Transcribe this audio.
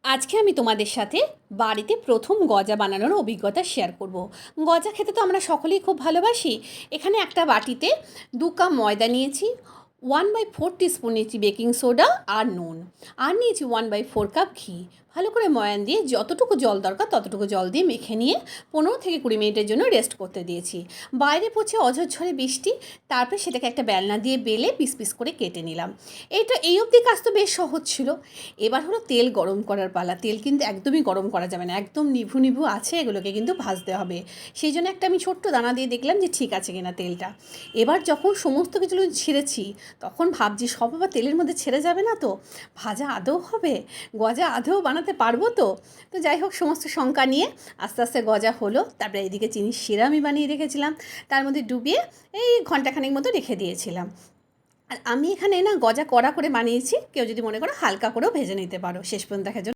আজকে আমি তোমাদের সাথে বাড়িতে প্রথম গজা বানানোর অভিজ্ঞতা শেয়ার করব। গজা খেতে তো আমরা সকলেই খুব ভালোবাসি। এখানে একটা বাটিতে 2 কাপ ময়দা নিয়েছি, 1/4 টিস্পুন নিয়েছি বেকিং সোডা আর নুন, আর নিয়েছি 1/4 কাপ ঘি। ভালো করে ময়ান দিয়ে যতটুকু জল দরকার ততটুকু জল দিয়ে মেখে নিয়ে 15 থেকে 20 মিনিটের জন্য রেস্ট করতে দিয়েছি। বাইরে পড়ছে অঝরঝরে বৃষ্টি, তারপরে সেটাকে একটা বেলনা দিয়ে বেলে পিস পিস করে কেটে নিলাম। এই অবধি কাজ তো বেশ সহজ ছিল। এবার হলো তেল গরম করার পালা। তেল কিন্তু একদমই গরম করা যাবে না, একদম নিভু নিভু আছে, এগুলোকে কিন্তু ভাজতে হবে। সেই জন্য একটা আমি ছোট্ট দানা দিয়ে দেখলাম যে ঠিক আছে কিনা তেলটা। এবার যখন সমস্ত কিছু ছেড়েছি তখন ভাবছি সব আবার তেলের মধ্যে ছেড়ে যাবে না তো, ভাজা আদৌ হবে, গজা আদৌ বানাতে পারবো তো। তো যাই হোক, সমস্ত শঙ্কা নিয়ে আস্তে আস্তে গজা হলো। তারপরে এইদিকে চিনির শিরা আমি বানিয়ে রেখেছিলাম, তার মধ্যে ডুবিয়ে এই ঘন্টাখানেক মতো রেখে দিয়েছিলাম। আর আমি এখানে না গজা কড়া করে বানিয়েছি, কেউ যদি মনে করো হালকা করেও ভেজে নিতে পারো। শেষ পর্যন্ত দেখার জন্য